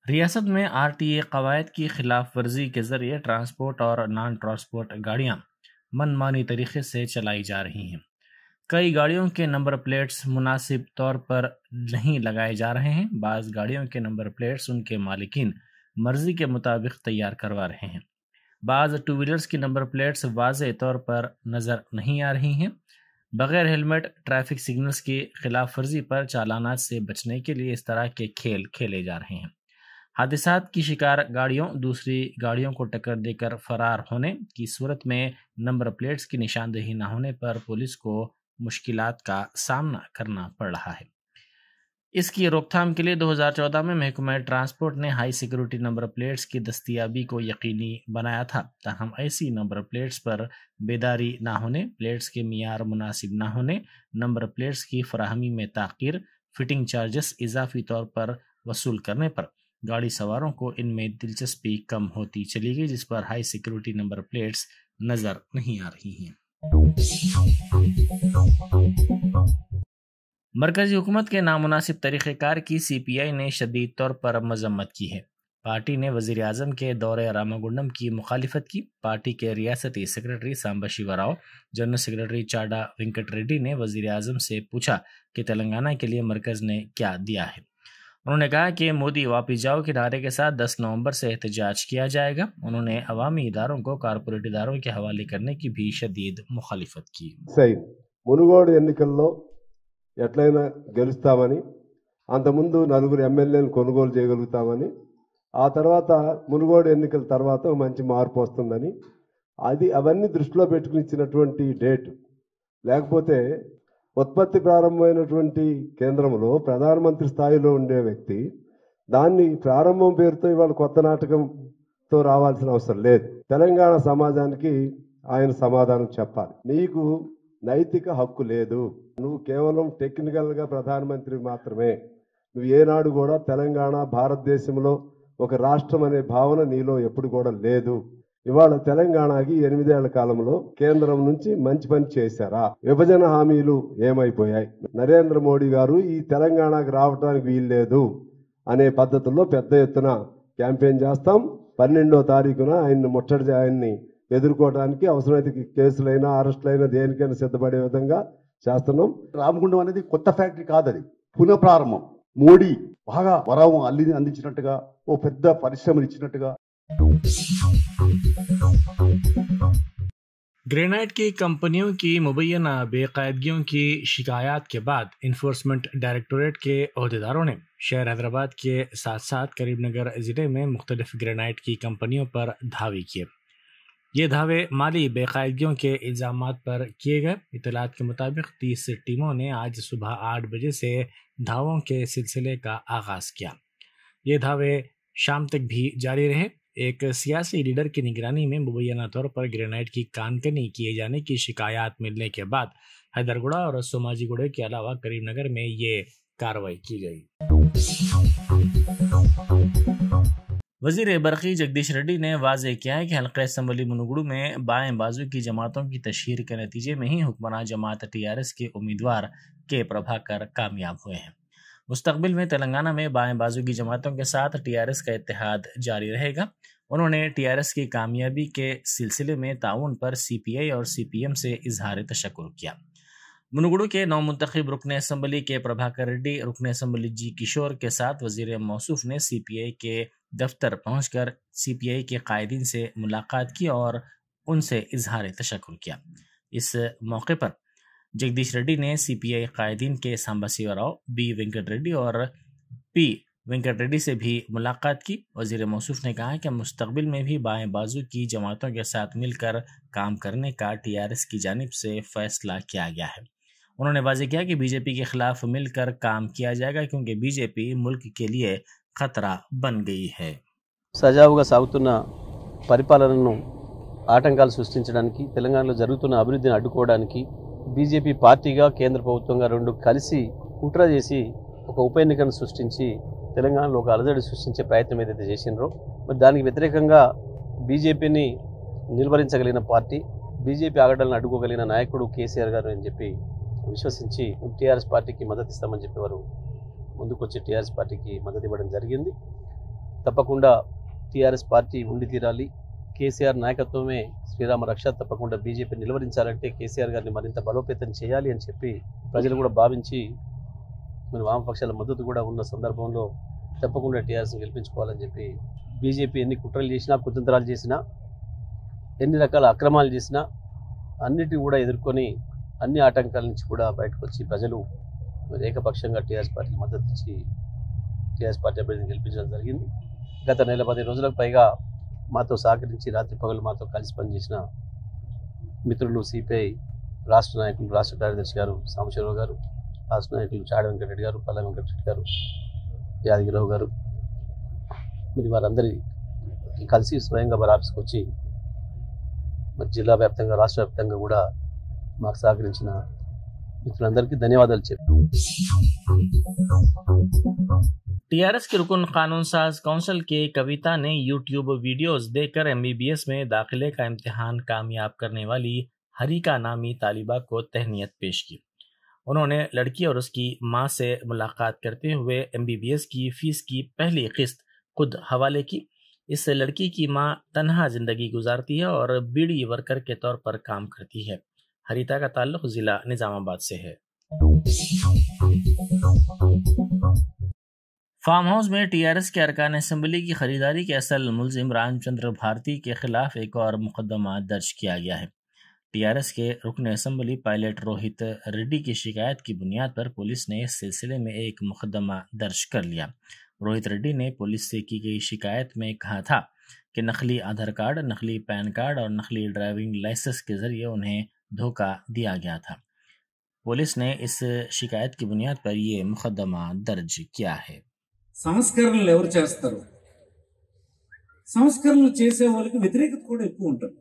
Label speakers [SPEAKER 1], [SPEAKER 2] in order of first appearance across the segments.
[SPEAKER 1] रियासत में आरटीए कवायद की खिलाफ वर्जी के जरिए ट्रांसपोर्ट और नॉन ट्रांसपोर्ट गाड़ियां मनमानी तरीके से चलाई जा रही हैं। कई गाड़ियों के नंबर प्लेट्स मुनासिब तौर पर नहीं लगाए जा रहे हैं। बाज़ गाड़ियों के नंबर प्लेट्स उनके मालिकीन मर्जी के मुताबिक तैयार करवा रहे हैं। बाज़ टू व्हीलर्स की नंबर प्लेट्स वाज़े तौर पर नज़र नहीं आ रही हैं। बगैर हेलमेट ट्रैफिक सिग्नल्स की खिलाफ वर्जी पर चालानात से बचने के लिए इस तरह के खेल खेले जा रहे हैं। हादसात की शिकार गाड़ियों दूसरी गाड़ियों को टक्कर देकर फरार होने की सूरत में नंबर प्लेट्स की निशानदेही न होने पर पुलिस को मुश्किलात का सामना करना पड़ रहा है। इसकी रोकथाम के लिए 2014 में महकमा ट्रांसपोर्ट ने हाई सिक्योरिटी नंबर प्लेट्स की दस्तयाबी को यकीनी बनाया था। ताहम ऐसी नंबर प्लेट्स पर बेदारी न होने, प्लेट्स के मियार मुनासिब न होने, नंबर प्लेट्स की फराहमी में ताख़ीर, फिटिंग चार्जेस इजाफी तौर पर वसूल करने पर गाड़ी सवारों को इनमें दिलचस्पी कम होती चली गई, जिस पर हाई सिक्योरिटी नंबर प्लेट्स नजर नहीं आ रही हैं। मरकजी हुकूमत के नामुनासिब तरीक़ेकार की CPI ने शदीद तौर पर मजम्मत की है। पार्टी ने वज़ीर आज़म के दौरे रामागुंडम की मुखालिफत की। पार्टी के रियासती secretary Samba Shiva Rao, general secretary Chada Venkat Reddy ने वज़ीर आज़म से पूछा कि तेलंगाना के लिए मरकज़ ने क्या दिया है। उन्होंने कहा कि मोदी वापस जाओ के नारे के साथ 10 नवंबर से एहतजाज किया जाएगा। उन्होंने अवामी इदारों को कारपोरेट इदारों के हवाले करने की भी शदीद मुखालिफत की।
[SPEAKER 2] सही మునుగోడు ఎన్నికల్లో ఎట్లయినా గెలుస్తామని, అంతకుముందు నలుగురు ఎమ్మెల్యేలను కొనుగోలు చేయగలుగుతామని, ఆ తర్వాత మునుగోడు ఎన్నికల తర్వాత మంచి మార్పు వస్తుందని, అవన్నీ దృష్టిలో పెట్టుకుని ఇచ్చినటువంటి డేట్. లేకపోతే ఉత్పత్తి ప్రారంభమైనటువంటి కేంద్రంలో ప్రధానమంత్రి స్థాయిలో ఉండే వ్యక్తి దాన్ని ప్రారంభం పేరుతో ఇవాళ కొత్త నాటకంతో రావాల్సిన అవసరం లేదు. తెలంగాణ సమాజానికి ఆయన సమాధానం చెప్పాలి. నీకు నైతిక హక్కు లేదు, నువ్వు కేవలం టెక్నికల్గా ప్రధానమంత్రి మాత్రమే, నువ్వు ఏనాడు కూడా తెలంగాణ భారతదేశంలో ఒక రాష్ట్రం అనే భావన నీలో ఎప్పుడు కూడా లేదు. ఇవాళ తెలంగాణకి 8 ఏళ్ల కాలంలో కేంద్రం నుంచి మంచి పని చేశారా? విభజన హామీలు ఏమైపోయాయి? నరేంద్ర మోడీ గారు ఈ తెలంగాణకు రావడానికి వీల్లేదు అనే పద్ధతుల్లో పెద్ద ఎత్తున క్యాంపెయిన్ చేస్తాం. 12వ తారీఖున ఆయన్ని ఎదుర్కోవడానికి అవసరమైతే కేసులైనా అరెస్టులైనా దేనికైనా సిద్ధపడే విధంగా చేస్తున్నాం.
[SPEAKER 3] రామగుండం అనేది కొత్త ఫ్యాక్టరీ కాదు, అది పునఃప్రారంభం. మోడీ బాగా వరం అందించినట్టుగా, ఓ పెద్ద పరిశ్రమలు ఇచ్చినట్టుగా.
[SPEAKER 1] ग्रेनाइट की कंपनियों की मुबैना बेकायदगियों की शिकायत के बाद इन्फोर्समेंट डायरेक्टोरेट के अहदेदारों ने शहर हैदराबाद के साथ साथ करीमनगर ज़िले में मुख्तलिफ ग्रेनाइट की कंपनियों पर धावे किए। ये धावे माली बेकायदगियों के इल्ज़ामात पर किए गए। इतलात के मुताबिक 30 टीमों ने आज सुबह 8 बजे से धावों के सिलसिले का आगाज़ किया। ये धावे शाम तक भी जारी रहे। एक सियासी लीडर की निगरानी में मुबैना तौर पर ग्रेनाइट की कानकनी किए जाने की शिकायत मिलने के बाद हैदरगुड़ा और सोमाजीगुड़े के अलावा करीमनगर में ये कार्रवाई की गई। वजीर बरकी जगदीश रेड्डी ने वाज़ेह किया है कि हल्का असम्बली मुनुगुडू में बाएं बाजू की जमातों की तशहीर के नतीजे में ही हुक्मरान जमात TRS के उम्मीदवार के प्रभाकर कामयाब हुए हैं। मुस्तकबिल में तेलंगाना में बाएं बाजू की जमातों के साथ TRS का इत्तेहाद जारी रहेगा। उन्होंने TRS की कामयाबी के सिलसिले में ताउन पर CPI और CPM से इजहार तशक्कुर किया। मुनुगुडू के नौमुंतखब रुकन असम्बली के प्रभाकर रेड्डी, रुकन असम्बली G किशोर के साथ वजीर मौसूफ ने CPI के दफ्तर पहुंचकर CPI के कायदीन से मुलाकात की और उनसे इजहार तशक्कुर किया। इस मौके पर जगदीश रेड्डी ने CPI कायदीन के सांबा शिवा राव, B वेंकट रेड्डी और P वेंकट रेड्डी से भी मुलाकात की। वजीर मौसूफ ने कहा कि मुस्तकबिल में भी बाएं बाजू की जमातों के साथ मिलकर काम करने का TRS की जानिब से फैसला किया गया है। उन्होंने वाज़ेह किया कि BJP के खिलाफ मिलकर काम किया जाएगा, क्योंकि BJP मुल्क के लिए ఖతరా బన్ గయి హై.
[SPEAKER 4] సజావుగా సాగుతున్న పరిపాలనను ఆటంకాలు సృష్టించడానికి, తెలంగాణలో జరుగుతున్న అభివృద్ధిని అడ్డుకోవడానికి బీజేపీ పార్టీగా కేంద్ర ప్రభుత్వంగా రెండు కలిసి కుట్ర చేసి ఒక ఉప ఎన్నికను సృష్టించి తెలంగాణలో ఒక అలజడి సృష్టించే ప్రయత్నం ఏదైతే చేసినారో, మరి దానికి వ్యతిరేకంగా బీజేపీని నిలువరించగలిగిన పార్టీ, బీజేపీ ఆగడాలను అడ్డుకోగలిగిన నాయకుడు కేసీఆర్ గారు అని చెప్పి విశ్వసించి టీఆర్ఎస్ పార్టీకి మద్దతు ఇస్తామని చెప్పేవారు ముందుకొచ్చి టీఆర్ఎస్ పార్టీకి మద్దతు ఇవ్వడం జరిగింది. తప్పకుండా టీఆర్ఎస్ పార్టీ ఉండి తీరాలి. కేసీఆర్ నాయకత్వమే శ్రీరామ రక్ష. తప్పకుండా బీజేపీ నిలువరించాలంటే కేసీఆర్ గారిని మరింత బలోపేతం చేయాలి అని చెప్పి ప్రజలు కూడా భావించి మరి వామపక్షాల మద్దతు కూడా ఉన్న సందర్భంలో తప్పకుండా టీఆర్ఎస్ని గెలిపించుకోవాలని చెప్పి బీజేపీ ఎన్ని కుట్రలు చేసినా, కుతంత్రాలు చేసినా, ఎన్ని రకాల అక్రమాలు చేసినా అన్నిటిని కూడా ఎదుర్కొని అన్ని ఆటంకాల నుంచి కూడా బయటకు వచ్చి ప్రజలు ఏకపక్షంగా టీఆర్ఎస్ పార్టీకి మద్దతు ఇచ్చి టీఆర్ఎస్ పార్టీ అభ్యర్థిని గెలిపించడం జరిగింది. గత 10 రోజులకు పైగా మాతో సహకరించి రాత్రి పగలు మాతో కలిసి పనిచేసిన మిత్రులు సిపిఐ రాష్ట్ర నాయకులు, రాష్ట్ర కార్యదర్శి గారు సాంబశివరావు గారు, రాష్ట్ర నాయకులు చాడ వెంకటరెడ్డి గారు, పల్ల వెంకటరెడ్డి గారు, యాదగిరావు గారు, మరి వారందరి కలిసి స్వయంగా వారి ఆఫీస్కి వచ్చి మరి జిల్లా వ్యాప్తంగా, రాష్ట్ర వ్యాప్తంగా కూడా మాకు సహకరించిన మిత్రులందరికీ ధన్యవాదాలు చెప్పు.
[SPEAKER 1] टीआरएस के रुकन कानून साज काउंसिल के कविता ने यूट्यूब वीडियोस देखकर एमबीबीएस में दाखिले का इम्तिहान कामयाब करने वाली हरिका नामी तालिबा को तहनीत पेश की। उन्होंने लड़की और उसकी मां से मुलाकात करते हुए एमबीबीएस की फीस की पहली किस्त खुद हवाले की। इस लड़की की मां तन्हा जिंदगी गुजारती है और बीड़ी वर्कर के तौर पर काम करती है। हरिता का ताल्लुक जिला निजामाबाद से है। फार्म हाउस में टीआरएस के अरकान असम्बली की खरीदारी के असल मुलजिम रामचंद्र भारती के खिलाफ एक और मुकदमा दर्ज किया गया है। टीआरएस के रुकन असम्बली पायलट रोहित रेड्डी की शिकायत की बुनियाद पर पुलिस ने इस सिलसिले में एक मुकदमा दर्ज कर लिया। रोहित रेड्डी ने पुलिस से की गई शिकायत में कहा था कि नकली आधार कार्ड, नकली पैन कार्ड और नकली ड्राइविंग लाइसेंस के जरिए उन्हें धोखा दिया गया था। पुलिस ने इस शिकायत की बुनियाद पर ये मुकदमा दर्ज किया है।
[SPEAKER 5] సంస్కరణలు ఎవరు చేస్తారు? సంస్కరణలు చేసే వాళ్ళకి వ్యతిరేకత కూడా ఎక్కువ ఉంటుంది.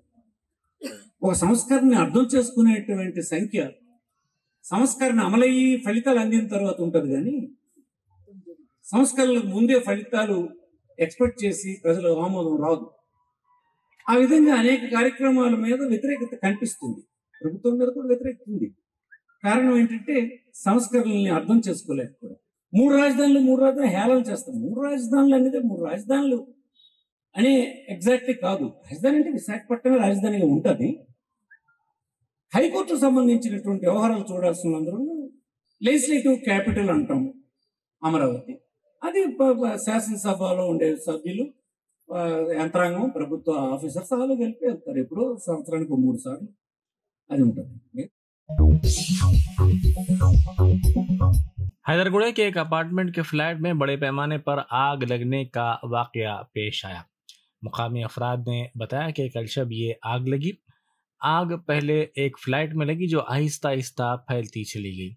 [SPEAKER 5] ఒక సంస్కరణని అర్థం చేసుకునేటువంటి సంఖ్య సంస్కరణ అమలయ్యి ఫలితాలు అందిన తర్వాత ఉంటుంది, కానీ సంస్కరణలకు ముందే ఫలితాలు ఎక్స్పెక్ట్ చేసి ప్రజల ఆమోదం రాదు. ఆ విధంగా అనేక కార్యక్రమాల మీద వ్యతిరేకత కనిపిస్తుంది, ప్రభుత్వం మీద కూడా వ్యతిరేకత ఉంది. కారణం ఏంటంటే సంస్కరణల్ని అర్థం చేసుకోలేకపోవడం. 3 రాజధానులు హేళన చేస్తాం. 3 రాజధానులు అనేది 3 రాజధానులు అనే ఎగ్జాక్ట్లీ కాదు. రాజధాని అంటే విశాఖపట్నమే రాజధానిగా ఉంటుంది. హైకోర్టుకు సంబంధించినటువంటి వ్యవహారాలు చూడాల్సినందరూ లెజిస్లేటివ్ క్యాపిటల్ అంటాం అమరావతి. అది శాసనసభలో ఉండే సభ్యులు, యంత్రాంగం, ప్రభుత్వ ఆఫీసర్స్ అలా కలిపి వెళ్తారు. ఎప్పుడో సంవత్సరానికి 3 సార్లు అది ఉంటుంది.
[SPEAKER 1] हैदरगुड़े के एक अपार्टमेंट के फ्लैट में बड़े पैमाने पर आग लगने का वाकया पेश आया। मुकामी अफराद ने बताया कि कल शब ये आग लगी। आग पहले एक फ्लैट में लगी जो आहिस्ता आहिस्ता फैलती चली गई।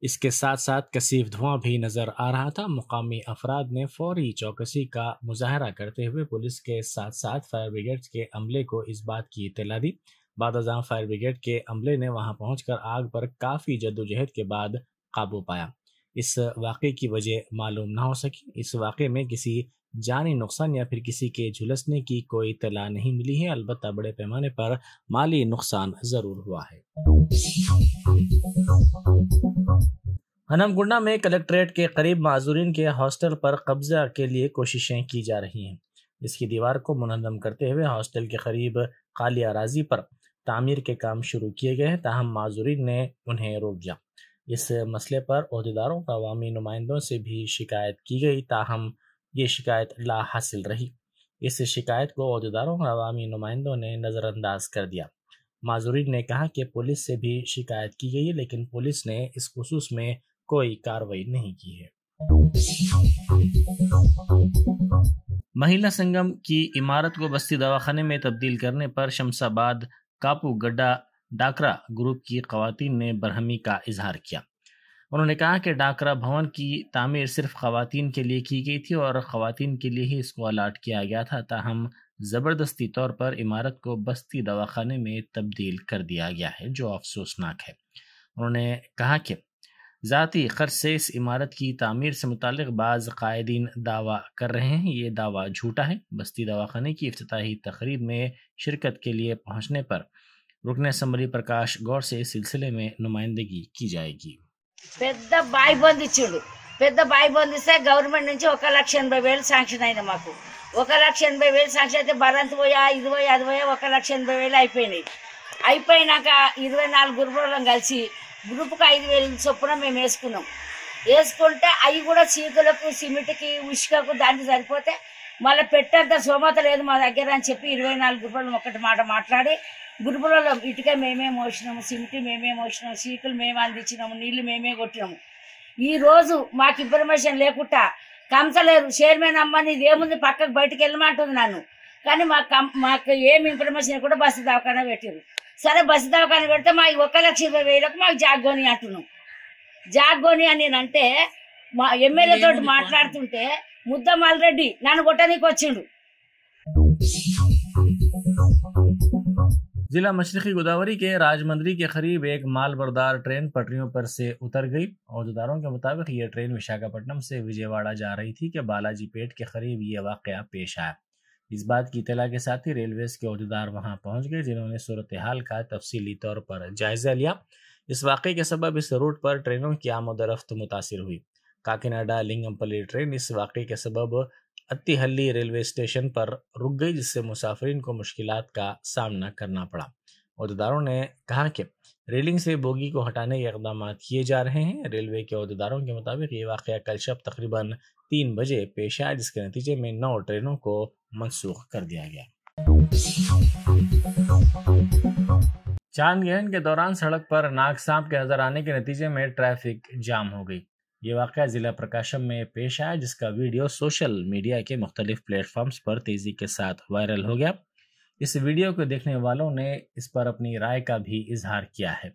[SPEAKER 1] इसके साथ साथ कसीफ धुआं भी नजर आ रहा था। मुकामी अफराद ने फौरी चौकसी का मुजाहरा करते हुए पुलिस के साथ साथ फायर ब्रिगेड के अमले को इस बात की इत्तला दी। बादशाह फायर ब्रिगेड के अमले ने वहां पहुंचकर आग पर काफी जद्दोजहद के बाद काबू पाया। इस वाक़े की वजह मालूम न हो सकी। इस वाक़े में किसी जानी नुकसान या फिर किसी के झुलसने की कोई इत्तला नहीं मिली है। अलबत्ता बड़े पैमाने पर माली नुकसान जरूर हुआ है। हनमकुंडा में कलेक्ट्रेट के करीब माजूरीन के हॉस्टल पर कब्जा के लिए कोशिशें की जा रही हैं। इसकी दीवार को मुनहदम करते हुए हॉस्टल के करीब खाली अराजी पर तामीर के काम शुरू किए गए हैं, ताहम माजूरीन ने उन्हें रोक दिया। इस मसले पर अहदेदारों और अवामी नुमाइंदों से भी शिकायत की गई, ताहम ये शिकायत ला हासिल रही। इस शिकायत को अहदेदारों और अवामी नुमाइंदों ने नज़रअंदाज कर दिया। माजूरीन ने कहा कि पुलिस से भी शिकायत की गई है, लेकिन पुलिस ने इस खुसूस में कोई कार्रवाई नहीं की है। महिला संगम की इमारत को बस्ती दवाखाने में तब्दील करने पर शमशाबाद कापू गड्ढा डाकरा ग्रुप की खवातीन ने बरहमी का इजहार किया। उन्होंने कहा कि डाकरा भवन की तामीर सिर्फ खवातीन के लिए की गई थी और खवातीन के लिए ही इसको अलाट किया गया था, ताहम ज़बरदस्ती तौर पर इमारत को बस्ती दवाखाने में तब्दील कर दिया गया है, जो अफसोसनाक है। उन्होंने कहा कि ज़ाती खर्च से इस इमारत की तामीर से मुतालिक बाज़ कायदीन दावा कर रहे हैं। ये दावा झूठा है। बस्ती दवाखाने की इफ्तिताही तकरीब में शिरकत के लिए पहुंचने पर रुकन असम्बली प्रकाश गौर से इस सिलसिले में नुमाइंदगी की जाएगी।
[SPEAKER 6] పెద్ద బాయ్ బందిచ్చుడు పెద్ద బాయి పొందిస్తే గవర్నమెంట్ నుంచి 1,80,000 శాంక్షన్ అయింది మాకు. 1,80,000 శాంక్షన్ అయితే బరంత్ పోయా, ఇది పోయా, అది పోయా 1,80,000 అయిపోయినాయి. అయిపోయినాక 24 గ్రూపులను కలిసి గ్రూప్కి 5,000 చొప్పున మేము వేసుకుంటే అవి కూడా చీకులకు, సిమెంట్కి, ఉష్కకు దానికి సరిపోతే మళ్ళీ పెట్టేంత సోమత లేదు మా దగ్గర అని చెప్పి 24 గ్రూపులను ఒకటి మాట మాట్లాడి గ్రూపులలో ఇటుక మేమే మోసినాము, సిమెంట్ మేమే మోసినాము, చీకులు మేము అందించినాము, నీళ్లు మేమే కొట్టినాము. ఈరోజు మాకు ఇన్ఫర్మేషన్ లేకుండా కంసలేరు చైర్మన్ అమ్మని ఇదేముంది పక్కకు బయటకు వెళ్ళమంటుంది నన్ను. కానీ మాకు ఏమి ఇన్ఫర్మేషన్ కూడా బస్సు దవాఖానా పెట్టారు. సరే బస్సు దవాఖానా పెడితే మాకు 1,20,000 మాకు జాగ్గోని అంటున్నాం. జాగ్గోని అని నేనంటే మా ఎమ్మెల్యే తోటి మాట్లాడుతుంటే ముద్దమల్ రెడ్డి నన్ను కొట్టడానికి వచ్చిండు.
[SPEAKER 1] जिला मशरकी गोदावरी के राजमंदरी के करीब एक मालबरदार ट्रेन पटरियों पर से उतर गई। औहदेदारों के मुताबिक ये ट्रेन विशाखापट्टनम से विजयवाड़ा जा रही थी कि बालाजी पेट के करीब ये वाकया पेश आया। इस बात की इत्तला के साथ ही रेलवेज के औहदेदार वहां पहुंच गए, जिन्होंने सूरत हाल का तफसीली तौर पर जायजा लिया। इस वाक़े के सबब इस रूट पर ट्रेनों की आमदोरफ्त मुतासिर हुई। काकीनाडा लिंगमपल्ली ट्रेन इस वाक़े के सबब अत्तिहल्ली रेलवे स्टेशन पर रुक गई, जिससे मुसाफिरीन को मुश्किलात का सामना करना पड़ा। अहदेदारों ने कहा कि रेलिंग से बोगी को हटाने के इक़दाम किए जा रहे हैं। रेलवे के अहदेदारों के मुताबिक ये वाक़या कल शब तकरीबन 3 बजे पेश आया, जिसके नतीजे में 9 ट्रेनों को मनसूख कर दिया गया। चांदगहन के दौरान सड़क पर नाग सांप के नजर आने के नतीजे में ट्रैफिक जाम हो गई। ये वाक़या ज़िला प्रकाशम में पेश आया, जिसका वीडियो सोशल मीडिया के मुख्तलिफ प्लेटफॉर्म्स पर तेज़ी के साथ वायरल हो गया। इस वीडियो को देखने वालों ने इस पर अपनी राय का भी इजहार किया है।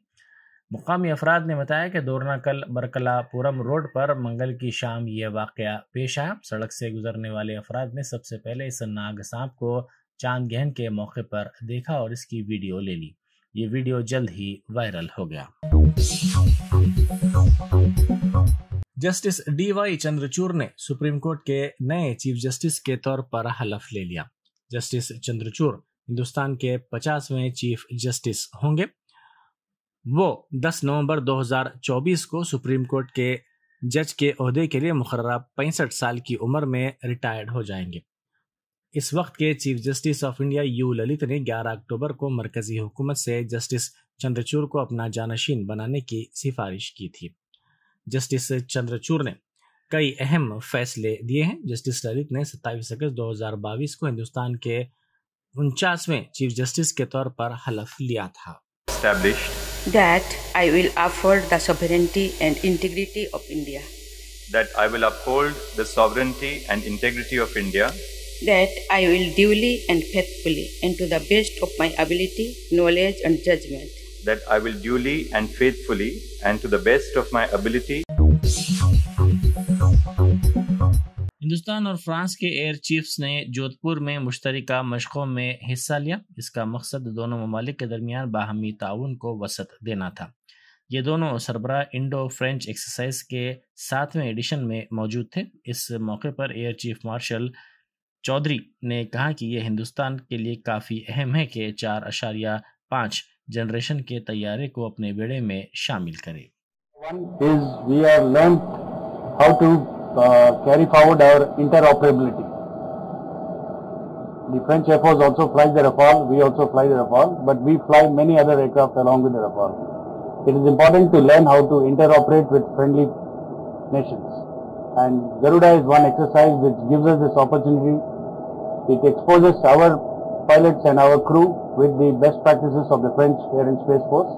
[SPEAKER 1] मुकामी अफराद ने बताया कि दोरनाकल बरकलापुरम रोड पर मंगल की शाम ये वाक़या पेश आया। सड़क से गुजरने वाले अफराद ने सबसे पहले इस नाग सांप को चांदगहन के मौके पर देखा और इसकी वीडियो ले ली। ये वीडियो जल्द ही वायरल हो गया। Justice D.Y.. चंद्रचूड़ ने सुप्रीम कोर्ट के नए चीफ जस्टिस के तौर पर हलफ ले लिया। जस्टिस चंद्रचूड़ हिंदुस्तान के 50वें चीफ जस्टिस होंगे। वो 10 नवंबर 2024 को सुप्रीम कोर्ट के जज के ओहदे के लिए मुकर्ररा 65 साल की उम्र में रिटायर्ड हो जाएंगे। इस वक्त के chief justice of India you Lalit ने 11 अक्टूबर को मरकजी हुकूमत से जस्टिस चंद्रचूड़ को अपना जानशीन बनाने की सिफारिश की थी। जस्टिस चंद्रचूड़ ने कई अहम फैसले दिए हैं। जस्टिस ललित ने 27 अगस्त 2022 को हिंदुस्तान के 49वें चीफ जस्टिस के तौर पर हलफ लिया था।
[SPEAKER 7] That I will uphold the sovereignty and integrity of India.
[SPEAKER 8] That I will uphold the sovereignty and integrity of India.
[SPEAKER 7] That I will duly and faithfully and to the best of my ability, knowledge and judgment.
[SPEAKER 8] That I will duly and faithfully and to the best of my ability.
[SPEAKER 1] Hindustan और France के air chiefs ने जोधपुर में मुश्तरका मशकों में हिस्सा लिया। इसका मकसद दोनों ममालिक के दरमियान बाहमी ताउन को वसअत देना था। ये दोनों सरबराह इंडो फ्रेंच एक्सरसाइज के 7वें एडिशन में मौजूद थे। इस मौके पर एयर चीफ मार्शल चौधरी ने कहा कि यह हिंदुस्तान के लिए काफ़ी अहम है कि 4.5 जनरेशन के तैयारे को अपने बेड़े में शामिल करे।
[SPEAKER 9] One is we have learned how to carry forward our interoperability. The French Air Force also flies the Rafale, we also fly the Rafale, but we fly many other aircraft along with the Rafale. It is important to learn how to interoperate with friendly nations. And Garuda is one exercise which gives us this opportunity. It exposes our pilots and our crew with the best practices of the French Air and Space Force,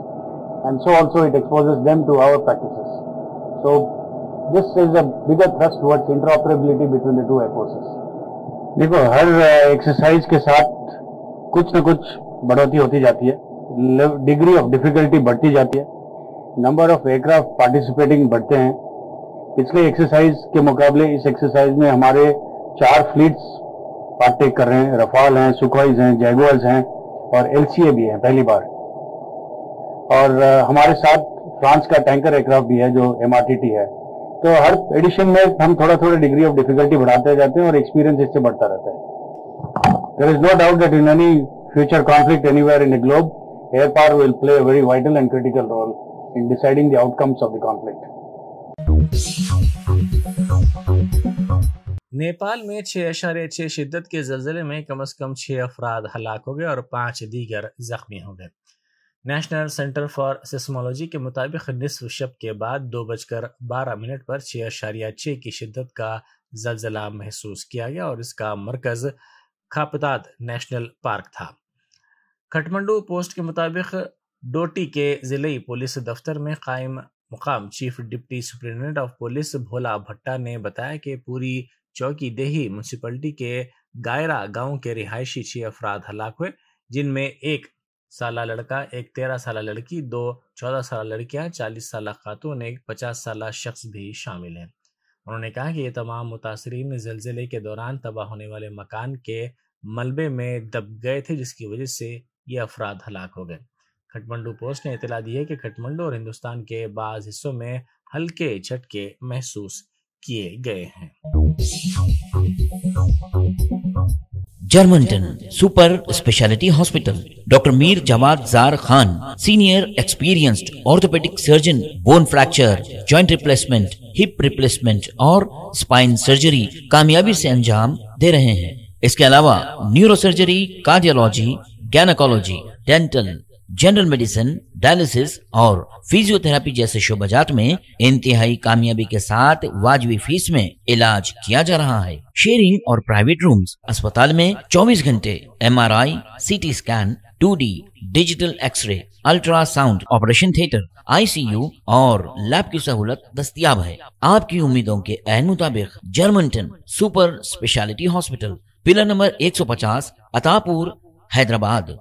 [SPEAKER 9] and so also it exposes them to our practices. So this is a bigger thrust towards interoperability between the two air forces. देखो हर exercise के साथ कुछ न कुछ बढ़ोतरी होती जाती है, डिग्री ऑफ डिफिकल्टी बढ़ती जाती है, नंबर ऑफ एयरक्राफ्ट पार्टिसिपेटिंग बढ़ते हैं। पिछले एक्सरसाइज के मुकाबले इस एक्सरसाइज में हमारे 4 फ्लीट्स पार्टेक कर रहे हैं। रफाल हैं, सुखोइज हैं, जैगुआर्स हैं और एलसीए भी हैं पहली बार। और हमारे साथ फ्रांस का टैंकर एयरक्राफ्ट भी है जो MRTT है। तो हर एडिशन में हम थोड़ा थोड़ा डिग्री ऑफ डिफिकल्टी बढ़ाते जाते हैं और एक्सपीरियंस इससे बढ़ता रहता है। There is no doubt that in any future conflict anywhere in the globe, air power will play a very vital and critical role in deciding the outcomes of the conflict.
[SPEAKER 1] Nepal में 6.6 शिद्दत के ज़लज़ले में कम से कम 6 अफराद हलाक हो गए और 5 दीगर जख्मी हो गए। नेशनल सेंटर फॉर सिस्मोलॉजी के मुताबिक निस्फ शब के बाद 2:12 पर 6.6 की शिद्दत का ज़लज़ला महसूस किया गया और इसका मरकज़ खापताद नेशनल पार्क था। खटमंडू पोस्ट के मुताबिक डोटी के ज़िले पुलिस दफ्तर में कायम मुकाम chief deputy superintendent of police Bhola Bhatta ने बताया कि पूरी चौकी देही म्यूनसिपलिटी के गायरा गांव के रिहायशी 6 अफराद हलाक हुए, जिनमें 1 साला लड़का, 1 13 साला लड़की, 2 14 साला लड़कियां, 40 साला खातून, 1 50 साला शख्स भी शामिल हैं। उन्होंने कहा कि ये तमाम मुतासरीन ज़लज़ले के दौरान तबाह होने वाले मकान के मलबे में दब गए थे, जिसकी वजह से ये अफराद हलाक हो गए। खटमंडू पोस्ट ने इतला दी है कि खटमंडू और हिंदुस्तान के बाज़ हिस्सों में हल्के झटके महसूस किए गए हैं।
[SPEAKER 10] Germanten super speciality hospital, doctor Mir Jawad Zar Khan, senior experienced orthopaedic surgeon, bone fracture, joint replacement, hip replacement और स्पाइन सर्जरी कामयाबी से अंजाम दे रहे हैं। इसके अलावा neuro surgery, cardiology, gynaecology, dental, general medicine, dialysis और फिजियोथेरेपी जैसे शोबाजात में इंतहाई कामयाबी के साथ वाजिबी फीस में इलाज किया जा रहा है। शेयरिंग और प्राइवेट रूम्स, अस्पताल में 24 घंटे MRI, CT scan, 2D digital X-ray, ultrasound, operation theatre, ICU और लैब की सहूलत दस्तयाब है। आपकी उम्मीदों के ऐन मुताबिक Germanten super speciality hospital, pillar number 150, Attapur, Hyderabad.